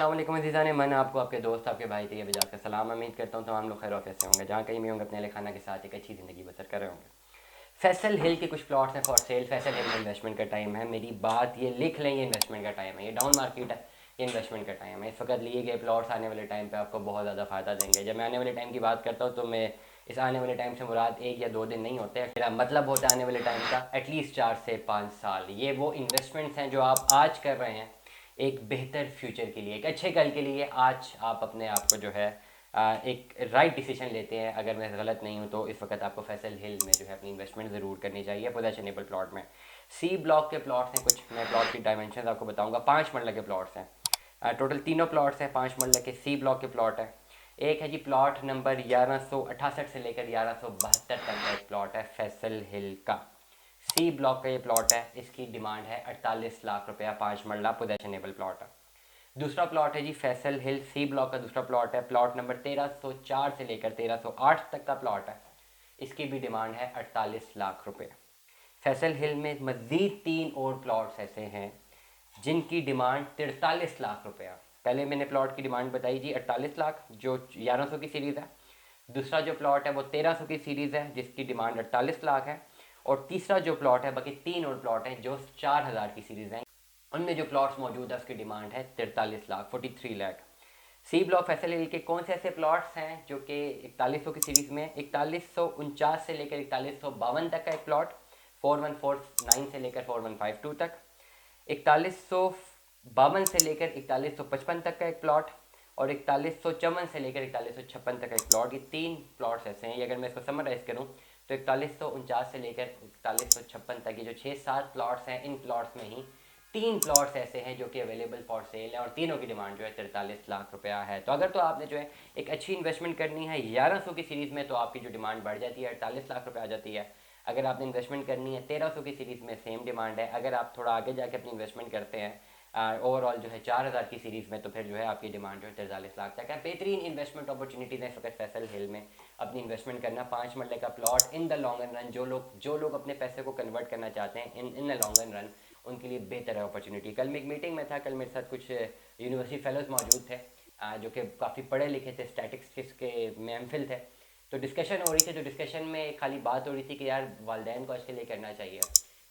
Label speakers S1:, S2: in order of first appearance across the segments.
S1: अस्सलाम वालेकुम अज़ीज़ान, मैं आपको आपके दोस्त आपके भाई तैयब एजाज का सलाम। उम्मीद करता हूँ तमाम लोग खैर ऑफिस से होंगे, जहाँ कहीं भी होंगे अपने अहल खाना के साथ एक अच्छी ज़िंदगी बसर कर रहे होंगे। फैसल हिल के कुछ प्लॉट्स हैं फॉर सेल। फैसल हिल में इन्वेस्टमेंट का टाइम है। मेरी बात ये लिख लें, ये इन्वेस्टमेंट का टाइम है, ये डाउन मार्केट है, ये इन्वेस्टमेंट का टाइम है। इस वक्त लिए गए प्लॉट्स आने वाले टाइम पे आपको बहुत ज़्यादा फ़ायदा देंगे। जब मैं आने वाले टाइम की बात करता हूँ तो मैं इस आने वाले टाइम से मुराद एक या दो दिन नहीं होते, मेरा मतलब होता है आने वाले टाइम का एटलीस्ट 4 से 5 साल। ये वो इन्वेस्टमेंट्स हैं जो आप आज कर रहे हैं एक बेहतर फ्यूचर के लिए, एक अच्छे कल के लिए। आज आप अपने आप को जो है एक राइट डिसीजन लेते हैं। अगर मैं गलत नहीं हूँ तो इस वक्त आपको फैसल हिल में जो है अपनी इन्वेस्टमेंट ज़रूर करनी चाहिए पोजेशनेबल प्लॉट में। सी ब्लॉक के प्लॉट्स हैं कुछ, मैं प्लॉट की डायमेंशन आपको बताऊँगा। 5 मरला के प्लॉट्स हैं, टोटल तीनों प्लॉट्स हैं 5 मरला के सी ब्लॉक के प्लॉट है। एक है जी प्लॉट नंबर 1168 से लेकर 1172 तक का एक प्लॉट है फैसल हिल का। सी ब्लॉक का ये प्लॉट है, इसकी डिमांड है 48 लाख रुपया, 5 मरला पोजेशनेबल प्लॉट है। दूसरा प्लॉट है जी फैसल हिल सी ब्लॉक का दूसरा प्लॉट है, प्लॉट नंबर 1304 से लेकर 1308 तक का प्लॉट है। इसकी भी डिमांड है 48 लाख रुपए। फैसल हिल में मज़ीद 3 और प्लॉट्स ऐसे हैं जिनकी डिमांड 43 लाख रुपया। पहले मैंने प्लॉट की डिमांड बताई जी 48 लाख, जो 1100 की सीरीज़ है। दूसरा जो प्लॉट है वो 1300 की सीरीज़ है जिसकी डिमांड 48 लाख है। और तीसरा जो प्लॉट है, बाकी 3 और प्लॉट हैं जो 4000 की सीरीज़ हैं, उनमें जो प्लॉट्स मौजूद है उसकी डिमांड है 43 लाख, 43 लाख। सी ब्लॉक फैसल हिल के कौन से ऐसे प्लॉट्स हैं जो कि 4100 की सीरीज़ में, 4149 से लेकर 4152 तक का एक प्लॉट, 4149 से लेकर 4152 तक, 4152 से लेकर 4155 तक का एक प्लॉट, और 4154 से लेकर 4156 तक का एक प्लॉट। ये 3 प्लॉट्स ऐसे हैं। ये अगर मैं इसको समराइज़ करूँ तो 4149 से लेकर 4156 तक ये जो 6-7 प्लॉट्स हैं, इन प्लॉट्स में ही 3 प्लॉट्स ऐसे हैं जो कि अवेलेबल फॉर सेल है, और तीनों की डिमांड जो है 43 लाख रुपया है। तो अगर तो आपने जो है एक अच्छी इन्वेस्टमेंट करनी है 1100 की सीरीज़ में, तो आपकी जो डिमांड बढ़ जाती है 48 लाख रुपये आ जाती है। अगर आपने इन्वेस्टमेंट करनी है 1300 की सीरीज़ में, सेम डिमांड है। अगर आप थोड़ा आगे जाके अपनी इन्वेस्टमेंट करते हैं ओवरऑल जो है 4000 की सीरीज़ में, तो फिर जो है आपकी डिमांड जो है 43 लाख तक है। बेहतरीन इन्वेस्टमेंट अपॉर्चुनिटीज़ हैं इस वक्त फैसल हिल में अपनी इन्वेस्टमेंट करना। 5 मरले का plot in the long run, जो लोग अपने पैसे को कन्वर्ट करना चाहते हैं इन द लॉन्ग रन, उनके लिए बेहतर है अपॉर्चुनिटी। कल मैं एक मीटिंग में था, कल मेरे साथ कुछ यूनिवर्सिटी फेलोज़ मौजूद थे जो कि काफ़ी पढ़े लिखे थे, स्टैटिस्टिक्स के में एमफिल थे। तो डिस्कशन हो रही थी, तो डिस्कशन में खाली बात हो रही थी कि यार वालिदैन को इसके लिए करना चाहिए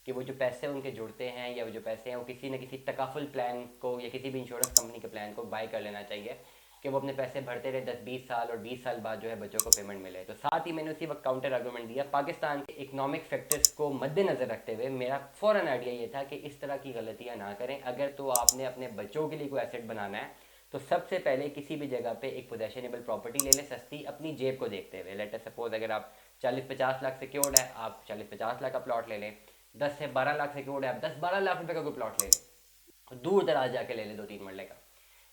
S1: कि वो जो पैसे उनके जुड़ते हैं या वो जो पैसे हैं वो किसी न किसी तकाफुल प्लान को या किसी भी इंश्योरेंस कंपनी के प्लान को बाय कर लेना चाहिए कि वो अपने पैसे भरते रहे 10-20 साल, और 20 साल बाद जो है बच्चों को पेमेंट मिले। तो साथ ही मैंने उसी वक्त काउंटर आर्गूमेंट दिया। पाकिस्तान के इकोनॉमिक फैक्टर्स को मद्देनज़र रखते हुए मेरा फ़ौरन आइडिया ये था कि इस तरह की गलतियाँ ना करें। अगर तो आपने अपने बच्चों के लिए कोई एसेट बनाना है तो सबसे पहले किसी भी जगह पे एक पोजेशनेबल प्रॉपर्टी ले लें सस्ती, अपनी जेब को देखते हुए। लेट अस सपोज अगर आप 40-50 लाख सिक्योर्ड है, आप 40-50 लाख का प्लॉट ले लें। 10 से 12 लाख सिक्योर्ड है, आप 10-12 लाख रुपए का कोई प्लॉट ले लें, दूर दराज जाके ले लें 2-3 मरले का।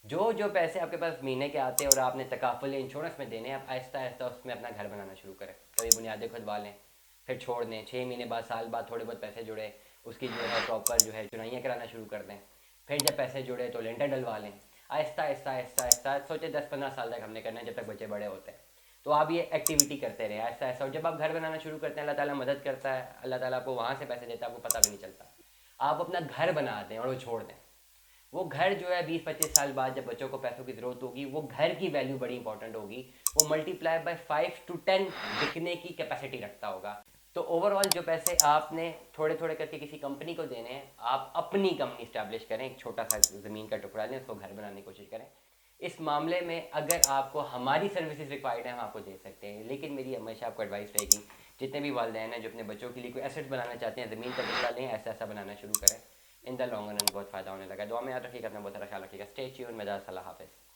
S1: जो जो पैसे आपके पास महीने के आते हैं और आपने तकाफुल इंश्योरेंस में देने, आप आहिस्ता आहिस्ता उसमें अपना घर बनाना शुरू करें। कभी बुनियादें खुदवा लें, फिर छोड़ दें, 6 महीने बाद, साल बाद थोड़े बहुत पैसे जुड़े, उसकी जो है प्रॉपर जो है चुनाइयाँ कराना शुरू कर दें। फिर जब पैसे जुड़े तो लेंटर डलवा लें। आहिस्ता आहिस्ता आहिस्ता आहिस्ता सोचे 10-15 साल तक हमने करना है, जब तक बच्चे बड़े होते हैं। तो आप ये एक्टिविटी करते रहे आहिस्ता आहिस्ता, और जब आप घर बनाना शुरू करते हैं अल्लाह ताला मदद करता है, अल्लाह ताला आपको वहाँ से पैसे देता है, आपको पता भी नहीं चलता। आप अपना घर बना दें और वो छोड़ दें। वो घर जो है 20-25 साल बाद जब बच्चों को पैसों की ज़रूरत होगी, वो घर की वैल्यू बड़ी इंपॉर्टेंट होगी, वो मल्टीप्लाई बाय 5 to 10 बिकने की कैपेसिटी रखता होगा। तो ओवरऑल जो पैसे आपने थोड़े थोड़े करके किसी कंपनी को देने हैं, आप अपनी कंपनी स्टैब्लिश करें, एक छोटा सा ज़मीन का टुकड़ा लें, उसको घर बनाने की कोशिश करें। इस मामले में अगर आपको हमारी सर्विसेज रिक्वायर्ड है, हम आपको दे सकते हैं, लेकिन मेरी हमेशा आपको एडवाइस रहेगी, जितने भी वालिदैन हैं जो अपने बच्चों के लिए कोई एसेट बनाना चाहते हैं, ज़मीन का टुकड़ा लें, ऐसा ऐसा बनाना शुरू करें। इन द लॉन्ग रन बहुत फ़ायदा होने लगा। दुआ में याद रखिएगा, अपना बहुत सारा ख्याल रखिएगा। स्टे ट्यून्ड, मेरा सलाह हाफ़िज़।